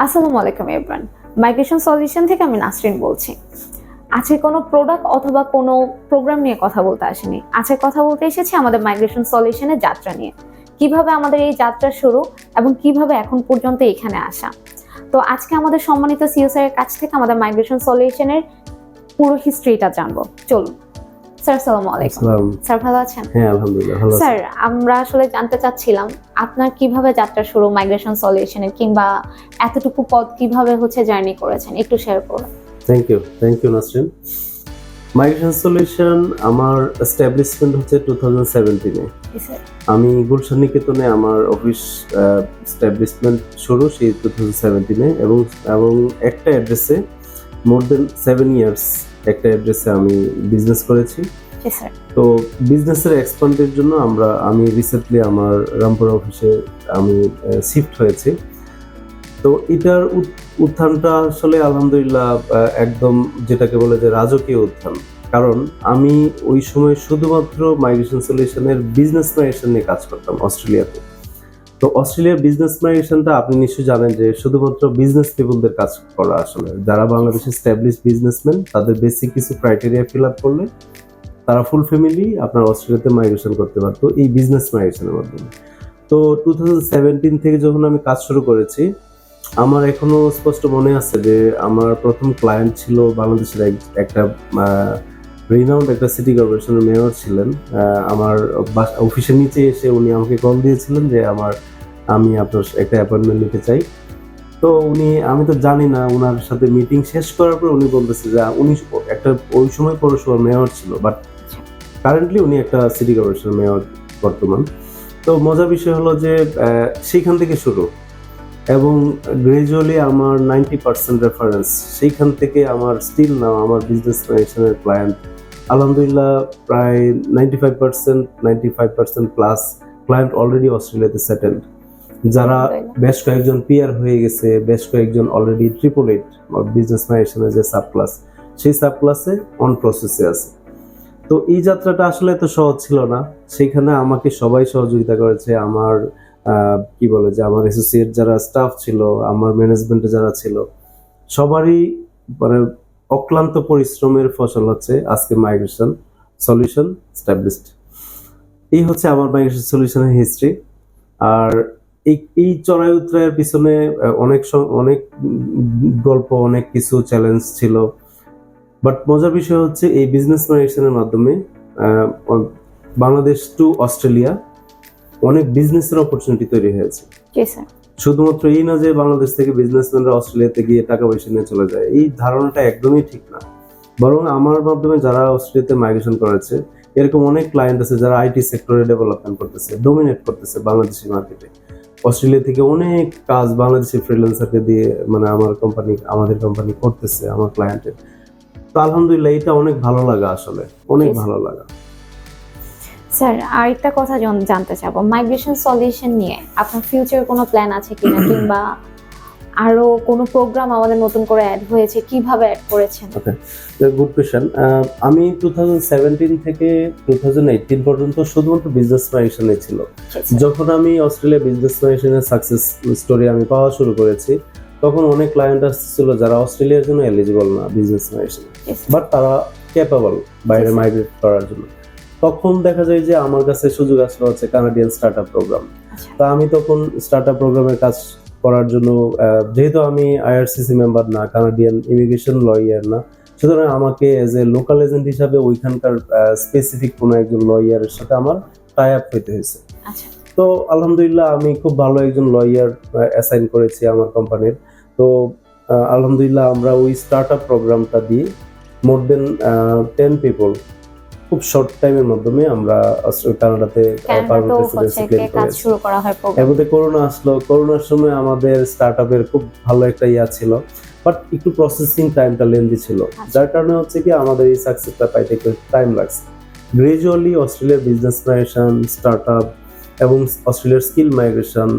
আসসালামু আলাইকুম everyone, migration solution থেকে আমি নাসরিন বলছি। আজকে কোনো প্রোডাক্ট অথবা কোনো প্রোগ্রাম নিয়ে কথা বলতে আসেনি, আজকে কথা বলতে এসেছি আমাদের মাইগ্রেশন সলিউশনের যাত্রা নিয়ে, কিভাবে আমাদের এই যাত্রা শুরু এবং কিভাবে এখন পর্যন্ত এখানে আসা। তো আজকে আমাদের সম্মানিত সিও স্যারের কাছ থেকে আমাদের মাইগ্রেশন সলিউশনের পুরো হিস্ট্রিটা জানবো। চলুন স্যার, আসসালামু আলাইকুম। স্যার ভালো আছেন? হ্যাঁ, আলহামদুলিল্লাহ ভালো আছি। স্যার, আমরা আসলে জানতে চাচ্ছিলাম আপনার কিভাবে যাত্রা শুরু মাইগ্রেশন সলিউশনের, কিংবা এতটুকু পথ কিভাবে জার্নি করেছেন, একটু শেয়ার করুন। Thank you Nasrin. Migration solution আমার এস্টাবলিশমেন্ট হচ্ছে 2017-এ। আমি গুলশান নিকেতনে আমার অফিস এস্টাবলিশমেন্ট শুরু সেই 2017-এ এবং একটা অ্যাড্রেসে মোর দেন 7 ইয়ার্স একটা অ্যাড্রেসে আমি বিজনেস করেছি। তো বিজনেসের এক্সপান্ডের জন্য আমি রিসেন্টলি আমার রামপুরা অফিসে আমি শিফট হয়েছি। তো এটার উত্থানটা আসলে আলহামদুলিল্লাহ একদম যেটাকে বলে যে রাজকীয় উত্থান। কারণ আমি ওই সময় শুধুমাত্র মাইগ্রেশন সলিউশনের বিজনেস মাইগ্রেশন নিয়ে কাজ করতাম অস্ট্রেলিয়াতে। তো অস্ট্রেলিয়ার বিজনেস মাইগ্রেশনটা আপনি নিশ্চয়ই জানেন যে শুধুমাত্র বিজনেস পিপলদের কাজ করা, আসলে যারা বাংলাদেশে এস্টাবলিশ বিজনেসম্যান তাদের বেসিক কিছু ক্রাইটেরিয়া ফিল আপ করলে তারা ফুল ফ্যামিলি আপনার অস্ট্রেলিয়াতে মাইগ্রেশন করতে পারতো এই বিজনেস মাইগ্রেশনের মাধ্যমে। তো 2017 থেকে যখন আমি কাজ শুরু করেছি, আমার এখনো স্পষ্ট মনে আছে যে আমার প্রথম ক্লায়েন্ট ছিল বাংলাদেশের একটা রিনাউন্ড একটা সিটি কর্পোরেশনের মেয়র ছিলেন। আমার অফিসের নিচে এসে উনি আমাকে কল দিয়েছিলেন যে আমি আপনার একটা অ্যাপয়েন্টমেন্ট নিতে চাই। তো আমি তো জানি না, ওনার সাথে মিটিং শেষ করার পর উনি বলতেছে যে উনি একটা ওই সময় পৌরসভার মেয়র ছিল, বাট কারেন্টলি উনি একটা সিটি কর্পোরেশনের মেয়র বর্তমান। তো মজার বিষয় হলো যে সেইখান থেকে শুরু, এবং গ্রাজুয়ালি আমার 90% রেফারেন্স সেইখান থেকে আমার স্টিল নাও আমার বিজনেস মাইগ্রেশনের ক্লায়েন্ট আলহামদুলিল্লাহ প্রায় 95% প্লাস ক্লায়েন্ট অলরেডি অস্ট্রেলিয়াতে সেটেলড, যারা বেশ কয়েকজন পিআর হয়ে গেছে, বেশ কয়েকজন অলরেডি 888 বিজনেস মাইগ্রেশনের যে সাব ক্লাস, সেই সাব ক্লাসে অন প্রসেসে আছে। তো এই যাত্রাটা আসলে এত সহজ ছিল না, সেখানে আমাকে সবাই সহযোগিতা করেছে। আমার আমার অ্যাসোসিয়েট যারা স্টাফ ছিল, আমার ম্যানেজমেন্টে যারা ছিল, সবারই মানে অক্লান্ত পরিশ্রমের ফসল হচ্ছে আজকে মাইগ্রেশন সলিউশন এস্টাবলিশড। এই হচ্ছে আমার মাইগ্রেশন সলিউশনের হিস্ট্রি। আর এই চড়াই উতরাইয়ের পিছনে অনেক গল্প, অনেক কিছু চ্যালেঞ্জ ছিল। বাট মজার বিষয় হচ্ছে এই বিজনেস মাইগ্রেশনের মাধ্যমে বাংলাদেশ টু অস্ট্রেলিয়া অনেক বিজনেসের অপরচুনিটি তৈরি হয়েছে। শুধুমাত্র এই না যে বাংলাদেশ থেকে বিজনেসম্যানরা অস্ট্রেলিয়াতে গিয়ে টাকা পয়সা নিয়ে চলে যায়, এই ধারণাটা একদমই ঠিক না। বরং আমার মাধ্যমে যারা অস্ট্রেলিয়াতে মাইগ্রেশন করেছে, এরকম অনেক ক্লায়েন্ট আছে যারা আইটি সেক্টরে ডেভেলপমেন্ট করতেছে, ডোমিনেট করতেছে বাংলাদেশি মার্কেটে। অস্ট্রেলিয়া থেকে অনেক কাজ বাংলাদেশি ফ্রিল্যান্সারকে দিয়ে আমাদের কোম্পানি করতেছে আমার ক্লায়েন্টের। তো আলহামদুলিল্লাহ এটা অনেক ভালো লাগা, আসলে অনেক ভালো লাগা। স্যার, আরেকটা কথা জানতে চাবো, মাইগ্রেশন সলিউশন নিয়ে আপনার ফিউচারে কোনো প্ল্যান আছে কিনা, কিংবা আরো কোনো প্রোগ্রাম আমাদের নতুন করে অ্যাড হয়েছে, কিভাবে অ্যাড করেছেন? ওকে, গুড কোশ্চেন। আমি 2017 থেকে 2018 পর্যন্ত শুধুমাত্র বিজনেস মাইগ্রেশনে ছিল। যখন আমি অস্ট্রেলিয়া বিজনেস মাইগ্রেশনের সাকসেস স্টোরি আমি পাওয়া শুরু করেছি, তখন অনেক ক্লায়েন্ট আসছিল যারা অস্ট্রেলিয়ার জন্য এলিজিবল না বিজনেস মাইগ্রেশন, বাট তারা ক্যাপেবল বাইরে মাইগ্রেট করার জন্য। তখন দেখা যায় যে আমার কাছে সুযোগ আসলো হচ্ছে কানাডিয়ান স্টার্টআপ প্রোগ্রাম। তা আমি তখন স্টার্টআপ প্রোগ্রামের কাজ করার জন্য, যেহেতু আমি আইআরসিসি মেম্বার না, কানাডিয়ান ইমিগ্রেশন লয়ার না, সুতরাং আমাকে এজ এ লোকাল এজেন্ট হিসাবে ওইখানকার স্পেসিফিক কোনো একজন লয়ারের সাথে আমার টাই আপ হইতে হয়েছে। তো আলহামদুলিল্লাহ আমি খুব ভালো একজন লয়ার অ্যাসাইন করেছি আমার কোম্পানির। তো আলহামদুলিল্লাহ আমরা ওই স্টার্টআপ প্রোগ্রামটা দিয়ে মোর দেন 10 পিপল খুব শর্ট টাইমের মাধ্যমে আমরা কানাডাতে শুরু করা হয়। এর মধ্যে করোনা আসলো, করোনার সময় আমাদের স্টার্টআপের খুব ভালো একটা ছিল, বাট একটু প্রসেসিং টাইমটা লেন্দি ছিল, যার কারণে হচ্ছে কি আমাদের এই সাকসেসটা পাইতে একটু টাইম লাগছে। গ্রাজুয়ালি অস্ট্রেলিয়ার বিজনেস মাইগ্রেশন, স্টার্টআপ এবং অস্ট্রেলিয়ার স্কিল মাইগ্রেশন,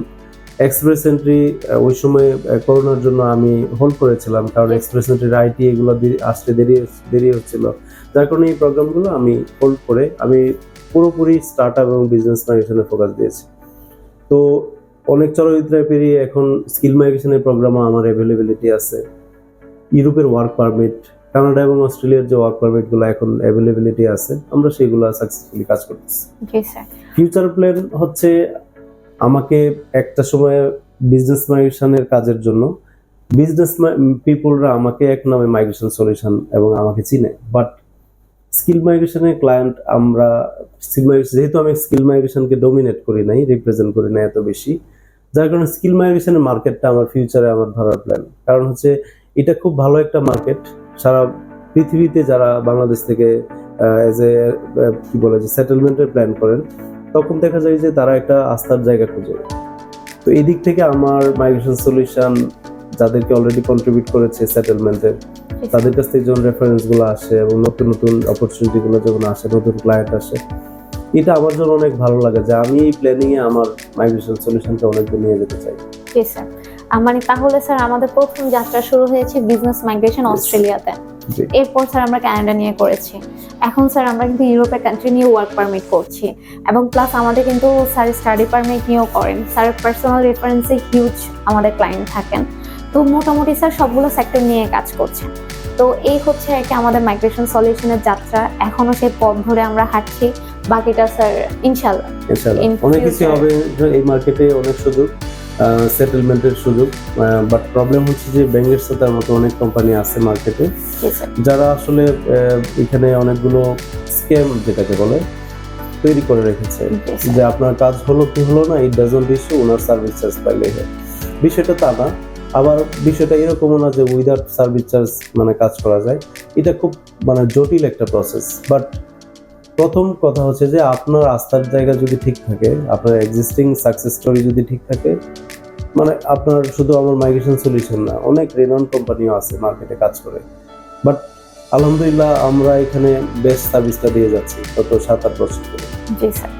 এক্সপ্রেস এন্ট্রি ওই সময় করোনার জন্য আমি হোল্ড করেছিলাম, কারণ এক্সপ্রেস এন্ট্রির আইটি এগুলো আসতে দেরি হচ্ছিল, যার কারণে এই প্রোগ্রামগুলো আমি হোল্ড করে আমি পুরোপুরি স্টার্টআপ এবং বিজনেস মাইগ্রেশনে ফোকাস দিয়েছি। তো অনেক চলচ্চিত্রায় পেরিয়ে এখন স্কিল মাইগ্রেশনের প্রোগ্রামও আমার অ্যাভেলেবিলিটি আছে। ইউরোপের ওয়ার্ক পারমিট, কানাডা এবং অস্ট্রেলিয়ার যে ওয়ার্ক পারমিট গুলো এখন অ্যাভেলেবিলিটি আছে, আমরা সেগুলো সাকসেসফুলি কাজ করতেছি। জি স্যার। ফিউচার প্ল্যান হচ্ছে আমাকে একটা সময় বিজনেস মাইগ্রেশনের কাজের জন্য বিজনেস পিপলরা আমাকে এক নামে মাইগ্রেশন সলিউশন এবং আমাকে চিনে, বাট স্কিল মাইগ্রেশনের ক্লায়েন্ট আমরা যেহেতু আমি স্কিল মাইগ্রেশনকে ডোমিনেট করি নাই, রিপ্রেজেন্ট করি না এত বেশি, যার কারণে স্কিল মাইগ্রেশনের মার্কেটটা আমার ফিউচারে আমার ধরার প্ল্যান। কারণ হচ্ছে এটা খুব ভালো একটা মার্কেট, সারা পৃথিবীতে যারা বাংলাদেশ থেকে এজ এ কি বলে যে সেটেলমেন্টের প্ল্যান করেন, তখন দেখা যায় যে তারা একটা আস্থার জায়গা খুঁজে। তো এই দিক থেকে আমার মাইগ্রেশন সলিউশন যাদেরকে অলরেডি কন্ট্রিবিউট করেছে সেটেলমেন্টের, তাদের কাছ থেকে যখন রেফারেন্স গুলো আসে এবং নতুন নতুন অপরচুনিটি গুলো যখন আসে, নতুন ক্লায়েন্ট আসে, এটা আমার জন্য অনেক ভালো লাগে যে আমি এই প্ল্যানিং এ আমার মাইগ্রেশন সলিউশনটা অনেক দূর নিয়ে যেতে চাই। জি স্যার। মানে তাহলে স্যার আমাদের প্রথম যাত্রা শুরু হয়েছে বিজনেস মাইগ্রেশন অস্ট্রেলিয়াতে, এরপর স্যার আমরা কানাডা নিয়ে করেছি, এখন স্যার আমরা কিন্তু ইউরোপের কান্ট্রি নিয়ে ওয়ার্ক পারমিট করছি, এবং প্লাস আমাদের কিন্তু স্যার স্টাডি পারমিট নিয়েও করেন। স্যার পার্সোনাল রেফারেন্সে হিউজ আমাদের ক্লায়েন্ট থাকেন। তো মোটামুটি স্যার সবগুলো সেক্টর নিয়ে কাজ করছেন। তো এই হচ্ছে আর কি আমাদের মাইগ্রেশন সলিউশনের যাত্রা। এখনো সেই পথ ধরে আমরা হাঁটছি, বাকিটা স্যার ইনশাআল্লাহ অনেক কিছু হবে এই মার্কেটে, অনেক সুযোগ, সেটেলমেন্টের সুযোগ। বাট প্রবলেম হচ্ছে যে ব্যাংকের সাথে মতো অনেক কোম্পানি আছে মার্কেটে, যারা আসলে এখানে অনেকগুলো স্ক্যাম যেটাকে বলে তৈরি করে রেখেছে, যে আপনার কাজ হলো কি হলো না, it doesn't issue, owner service charge পাইলে হয়। বিষয়টা তা না, আবার বিষয়টা এরকমও না যে উইদাউট সার্ভিস চার্জ মানে কাজ করা যায়। এটা খুব মানে জটিল একটা প্রসেস। বাট প্রথম কথা হচ্ছে যে আপনার আস্থার জায়গা যদি ঠিক থাকে, আপনার এক্সিস্টিং সাকসেস স্টোরি যদি ঠিক থাকে, মানে আপনার শুধু আমার মাইগ্রেশন সলিউশন না, অনেক রেনন কোম্পানিও আছে মার্কেটে কাজ করে। বাট আলহামদুলিল্লাহ আমরা এখানে বেস্ট সার্ভিসটা দিয়ে যাচ্ছি গত 7-8 বছর ধরে। জি স্যার।